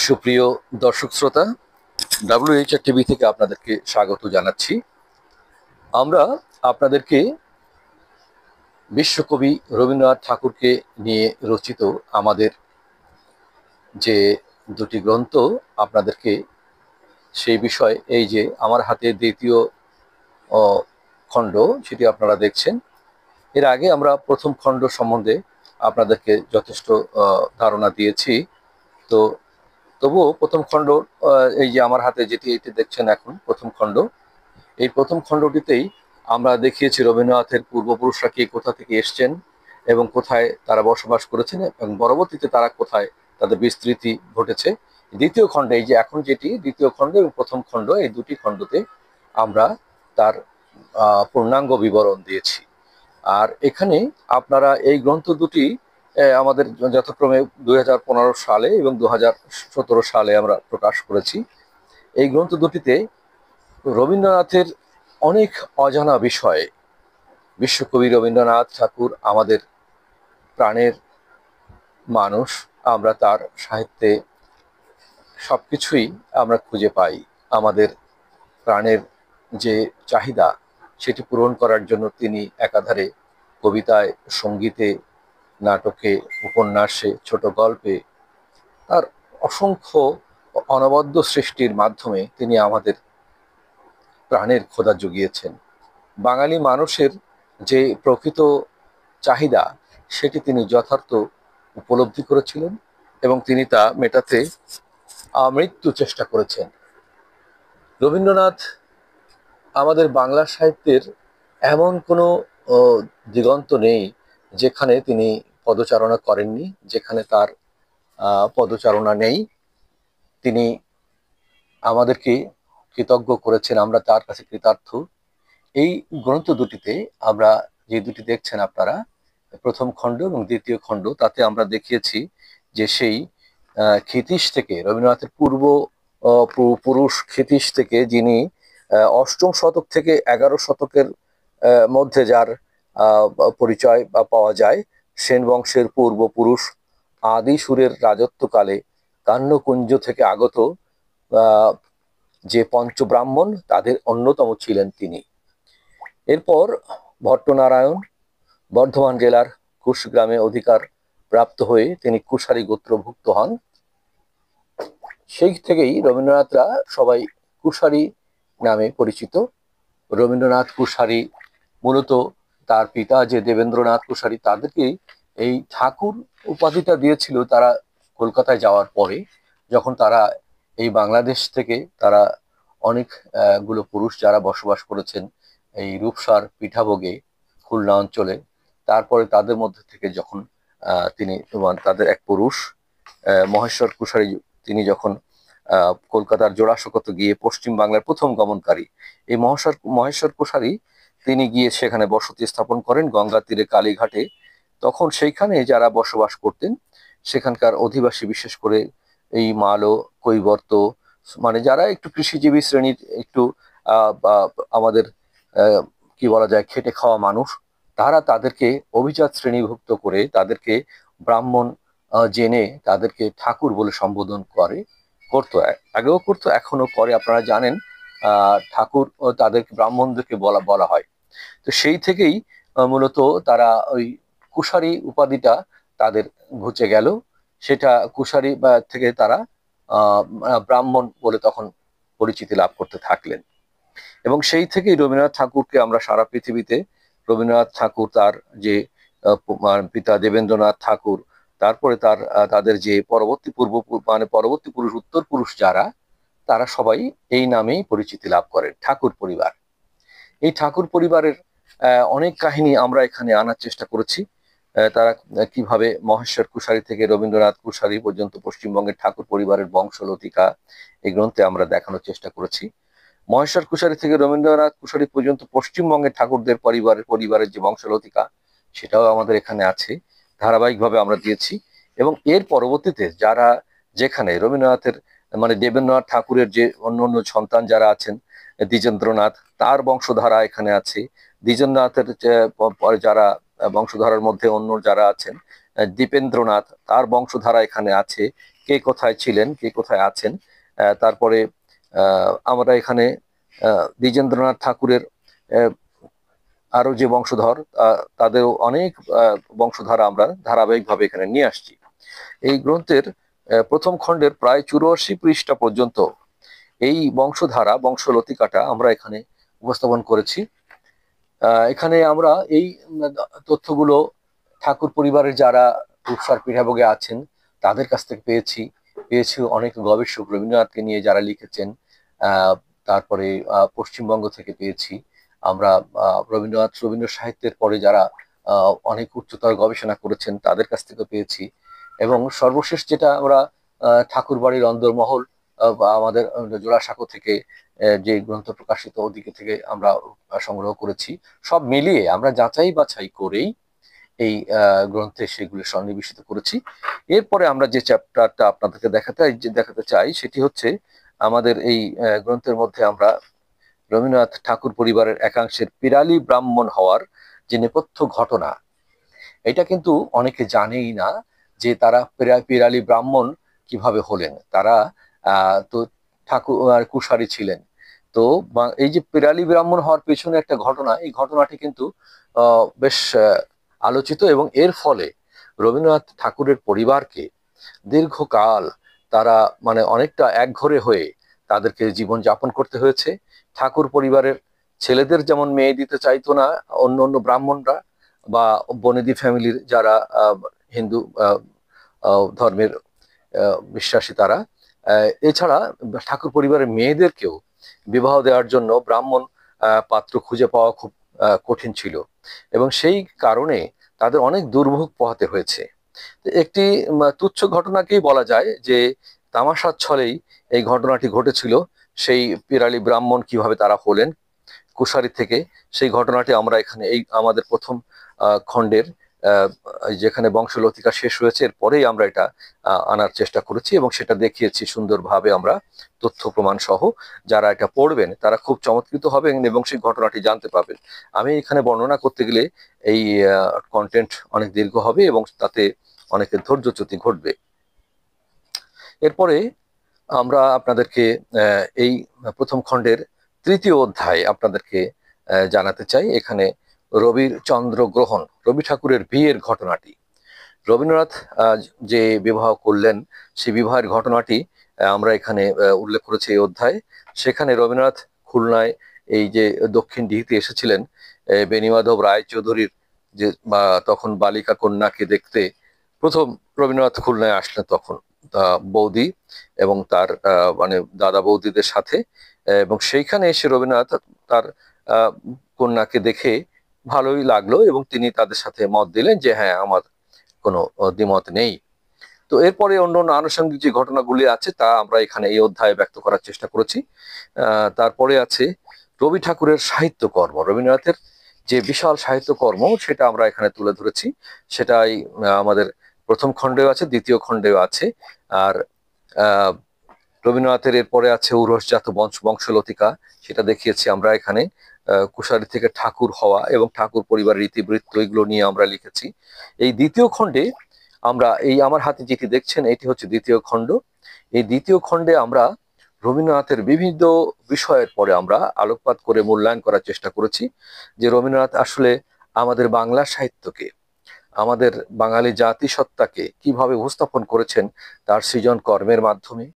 সুপ্রিয় দর্শক শ্রোতা, WHR টিভি থেকে আপনাদেরকে স্বাগত জানাচ্ছি। আমরা আপনাদেরকে বিশ্বকবি রবীন্দ্রনাথ ঠাকুরকে নিয়ে রচিত আমাদের যে দুটি গ্রন্থ আপনাদেরকে সেই বিষয়ে, এই যে আমার হাতে দ্বিতীয় খণ্ড সেটি আপনারা দেখছেন। এর আগে আমরা প্রথম খণ্ড সম্বন্ধে আপনাদেরকে যথেষ্ট ধারণা দিয়েছি। তো তবুও প্রথম খণ্ড, এই যে আমার হাতে যেটি এটি দেখছেন এখন প্রথম খণ্ড, এই প্রথম খণ্ডটিতেই আমরা দেখিয়েছি রবীন্দ্রনাথের পূর্বপুরুষরা কে কোথা থেকে এসছেন এবং কোথায় তারা বসবাস করেছেন এবং পরবর্তীতে তারা কোথায় তাদের বিস্তৃতি ঘটেছে। দ্বিতীয় খণ্ডে, এই যে এখন যেটি দ্বিতীয় খণ্ড এবং প্রথম খণ্ড, এই দুটি খণ্ডতে আমরা তার পূর্ণাঙ্গ বিবরণ দিয়েছি। আর এখানে আপনারা এই গ্রন্থ দুটি আমাদের যথাক্রমে 2015 সালে এবং 2017 সালে আমরা প্রকাশ করেছি। এই গ্রন্থ দুটিতে রবীন্দ্রনাথের অনেক অজানা বিষয়, বিশ্বকবি রবীন্দ্রনাথ ঠাকুর আমাদের প্রাণের মানুষ, আমরা তার সাহিত্যে সবকিছুই আমরা খুঁজে পাই। আমাদের প্রাণের যে চাহিদা সেটি পূরণ করার জন্য তিনি একাধারে কবিতায়, সঙ্গীতে, নাটকে, উপন্যাসে, ছোট গল্পে, তার অসংখ্য অনবদ্য সৃষ্টির মাধ্যমে তিনি আমাদের প্রাণের খোদা জুগিয়েছেন। বাঙালি মানুষের যে প্রকৃত চাহিদা সেটি তিনি যথার্থ উপলব্ধি করেছিলেন এবং তিনি তা মেটাতে আমৃত্যু চেষ্টা করেছেন। রবীন্দ্রনাথ আমাদের বাংলা সাহিত্যের এমন কোনো দিগন্ত নেই যেখানে তিনি পদচারণা করেননি, যেখানে তার পদচারণা নেই। তিনি আমাদেরকে কৃতজ্ঞ করেছেন, আমরা তার কাছে কৃতার্থ। এই গ্রন্থ দুটিতে আমরা যে দুটি দেখছেন আপনারা, প্রথম খণ্ড এবং দ্বিতীয় খণ্ড, তাতে আমরা দেখিয়েছি যে সেই ক্ষিতীশ থেকে, রবীন্দ্রনাথের পুরুষ ক্ষিতীশ থেকে, যিনি অষ্টম শতক থেকে 11 শতকের মধ্যে যার পরিচয় বা পাওয়া যায়, সেন বংশের পূর্বপুরুষ আদি সুরের রাজত্বকালে কান্যকুঞ্জ থেকে আগত যে পঞ্চব্রাহ্মণ, তাদের অন্যতম ছিলেন তিনি। এরপর ভট্টনারায়ণ বর্ধমান জেলার কুশগ্রামে অধিকার প্রাপ্ত হয়ে তিনি কুশারী গোত্রভুক্ত হন। সেই থেকেই রবীন্দ্রনাথরা সবাই কুশারী নামে পরিচিত। রবীন্দ্রনাথ কুশারী মূলত তার পিতা যে দেবেন্দ্রনাথ কুশারী, তাদেরকেই এই ঠাকুর উপাধিটা দিয়েছিল তারা কলকাতায় যাওয়ার পরে, যখন তারা এই বাংলাদেশ থেকে তারা অনেক গুলো পুরুষ যারা বসবাস করেছেন এই রূপসার পিঠাভোগে খুলনা অঞ্চলে, তারপরে তাদের মধ্যে থেকে যখন তিনি তাদের এক পুরুষ মহেশ্বর কুশারী, তিনি যখন কলকাতার জোড়াসাঁকোতে গিয়ে পশ্চিম বাংলার প্রথম গমনকারী এই মহেশ্বর কুশারী, তিনি গিয়ে সেখানে বসতি স্থাপন করেন গঙ্গা তীরে কালীঘাটে। তখন সেইখানে যারা বসবাস করতেন সেখানকার অধিবাসী, বিশেষ করে এই মালো, কৈবর্ত, মানে যারা একটু কৃষিজীবী শ্রেণীর, একটু আমাদের কি বলা যায়, খেটে খাওয়া মানুষ, তারা তাদেরকে অভিজাত শ্রেণীভুক্ত করে তাদেরকে ব্রাহ্মণ জেনে তাদেরকে ঠাকুর বলে সম্বোধন করতো, আগেও করতো, এখনো করে। আপনারা জানেন ঠাকুর তাদেরকে ব্রাহ্মণদেরকে বলা হয়। তো সেই থেকেই মূলত তারা ওই কুশারী উপাধিটা তাদের ঘুচে গেল, সেটা কুশারী থেকে তারা ব্রাহ্মণ বলে তখন পরিচিতি লাভ করতে থাকলেন। এবং সেই থেকেই রবীন্দ্রনাথ ঠাকুরকে আমরা সারা পৃথিবীতে, রবীন্দ্রনাথ ঠাকুর, তার যে পিতা দেবেন্দ্রনাথ ঠাকুর, তারপরে তাদের যে পরবর্তী পুরুষ, উত্তর পুরুষ যারা, তারা সবাই এই নামেই পরিচিতি লাভ করেন, ঠাকুর পরিবার। এই ঠাকুর পরিবারের অনেক কাহিনী আমরা এখানে আনার চেষ্টা করেছি। তারা কিভাবে মহেশ্বর কুশারী থেকে রবীন্দ্রনাথ কুশারী পর্যন্ত পশ্চিমবঙ্গের ঠাকুর পরিবারের বংশলতিকা এই গ্রন্থে আমরা দেখানোর চেষ্টা করেছি। মহেশ্বর কুশারী থেকে রবীন্দ্রনাথ কুশারী পর্যন্ত পশ্চিমবঙ্গের ঠাকুরদের পরিবারের যে বংশলতিকা, সেটাও আমাদের এখানে আছে, ধারাবাহিকভাবে আমরা দিয়েছি। এবং এর পরবর্তীতে যারা, যেখানে রবীন্দ্রনাথের মানে দেবেন্দ্রনাথ ঠাকুরের যে অন্য অন্য সন্তান যারা আছেন, দ্বিজেন্দ্রনাথ, তার বংশধারা এখানে আছে। দ্বিজেন্দ্রনাথের যারা বংশধারার মধ্যে অন্য যারা আছেন, দীপেন্দ্রনাথ, তার বংশধারা এখানে আছে। কে কোথায় ছিলেন, কে কোথায় আছেন। তারপরে আমরা এখানে দ্বিজেন্দ্রনাথ ঠাকুরের আরো যে বংশধর, তাদেরও অনেক বংশধারা আমরা ধারাবাহিকভাবে এখানে নিয়ে আসছি। এই গ্রন্থের প্রথম খণ্ডের প্রায় 84 পৃষ্ঠা পর্যন্ত এই বংশধারা, বংশলতিকাটা আমরা এখানে উপস্থাপন করেছি। এখানে আমরা এই তথ্যগুলো ঠাকুর পরিবারের যারা রূপসার পীঠাভোগে আছেন তাদের কাছ থেকে পেয়েছি অনেক গবেষক রবীন্দ্রনাথকে নিয়ে যারা লিখেছেন। তারপরে পশ্চিমবঙ্গ থেকে পেয়েছি আমরা রবীন্দ্র সাহিত্যের পরে যারা অনেক উচ্চতর গবেষণা করেছেন তাদের কাছ থেকে পেয়েছি। এবং সর্বশেষ যেটা আমরা ঠাকুর বাড়ির অন্দরমহল বা আমাদের জোড়াসাঁকো থেকে যে গ্রন্থ প্রকাশিত ওদিকে থেকে আমরা সংগ্রহ করেছি। সব মিলিয়ে আমরা যাচাই বাছাই করেই এই গ্রন্থে সেগুলো সন্নিবেশিত করেছি। এরপরে আমরা যে চ্যাপ্টারটা আপনাদেরকে দেখাতে চাই সেটি হচ্ছে আমাদের এই গ্রন্থের মধ্যে আমরা রবীন্দ্রনাথ ঠাকুর পরিবারের একাংশের পিরালি ব্রাহ্মণ হওয়ার যে নেপথ্য ঘটনা, এটা কিন্তু অনেকে জানেই না যে তারা পিরালি ব্রাহ্মণ কিভাবে হলেন। তারা তো ঠাকুর কুশারী ছিলেন। তো এই যে পিরালি ব্রাহ্মণ হওয়ার পেছনে একটা ঘটনা, এই ঘটনাটি কিন্তু বেশ আলোচিত, এবং এর ফলে রবীন্দ্রনাথ ঠাকুরের পরিবারকে দীর্ঘকাল তারা মানে অনেকটা একঘরে হয়ে তাদেরকে জীবন যাপন করতে হয়েছে। ঠাকুর পরিবারের ছেলেদের যেমন মেয়ে দিতে চাইতো না অন্য অন্য ব্রাহ্মণরা বা বনেদি ফ্যামিলির যারা হিন্দু ধর্মের বিশ্বাসী তারা, এছাড়া ঠাকুর পরিবারের মেয়েদেরকেও বিবাহ দেওয়ার জন্য ব্রাহ্মণ পাত্র খুঁজে পাওয়া খুব কঠিন ছিল, এবং সেই কারণে তাদের অনেক দুর্ভোগ পোহাতে হয়েছে। একটি তুচ্ছ ঘটনাকেই বলা যায় যে তামাশার ছলেই এই ঘটনাটি ঘটেছিল। সেই পিরালি ব্রাহ্মণ কিভাবে তারা হলেন কুশারী থেকে, সেই ঘটনাটি আমরা এখানে এই আমাদের প্রথম খণ্ডের যেখানে বংশলতিকা শেষ হয়েছে এরপরেই আমরা এটা আনার চেষ্টা করেছি, এবং সেটা দেখিয়েছি সুন্দরভাবে আমরা তথ্য প্রমাণ সহ। যারা এটা পড়বেন তারা খুব চমৎকৃত হবেন এবং সেই ঘটনাটি জানতে পারবেন। আমি এখানে বর্ণনা করতে গেলে এই কন্টেন্ট অনেক দীর্ঘ হবে এবং তাতে অনেকের ধৈর্যচ্যুতি ঘটবে। এরপরে আমরা আপনাদেরকে এই প্রথম খণ্ডের তৃতীয় অধ্যায় আপনাদেরকে জানাতে চাই। এখানে রবির চন্দ্র গ্রহণ, রবি ঠাকুরের বিয়ের ঘটনাটি। রবীন্দ্রনাথ যে বিবাহ করলেন সেই বিবাহের ঘটনাটি আমরা এখানে উল্লেখ করেছি এই অধ্যায়ে। সেখানে রবীন্দ্রনাথ খুলনায় এই যে দক্ষিণ দিঘিতে এসেছিলেন বেণীমাধব রায়চৌধুরীর যে তখন বালিকা কন্যাকে দেখতে প্রথম রবীন্দ্রনাথ খুলনায় আসলেন, তখন বৌদি এবং তার মানে দাদা বৌদিদের সাথে, এবং সেইখানে এসে রবীন্দ্রনাথ তার কন্যাকে দেখে ভালোই লাগলো এবং তিনি তাদের সাথে মত দিলেন যে হ্যাঁ, আমার কোনো দ্বিমত নেই। তো এরপরে অন্য অন্য আনুষঙ্গিক যে ঘটনাগুলি আছে তা আমরা এখানে এই অধ্যায়ে ব্যক্ত করার চেষ্টা করেছি। তারপরে আছে রবি ঠাকুরের সাহিত্যকর্ম, রবীন্দ্রনাথের যে বিশাল সাহিত্যকর্ম সেটা আমরা এখানে তুলে ধরেছি। সেটাই আমাদের প্রথম খণ্ডেও আছে, দ্বিতীয় খণ্ডেও আছে। আর রবীন্দ্রনাথের এরপরে আছে উরসজাত বংশলতিকা, সেটা দেখিয়েছি আমরা এখানে। কুশারী থেকে ঠাকুর হওয়া এবং ঠাকুর পরিবারের ইতিবৃত্ত এগুলো নিয়ে আমরা লিখেছি। এই দ্বিতীয় খণ্ডে আমরা এই আমার হাতে যেটি দেখছেন এটি হচ্ছে দ্বিতীয় খণ্ড। এই দ্বিতীয় খণ্ডে আমরা রবীন্দ্রনাথের বিভিন্ন বিষয়ের পরে আমরা আলোকপাত করে মূল্যায়ন করার চেষ্টা করেছি যে রবীন্দ্রনাথ আসলে আমাদের বাংলা সাহিত্যকে, আমাদের বাঙালি জাতিসত্তাকে কিভাবে উপস্থাপন করেছেন তার সৃজন কর্মের মাধ্যমে,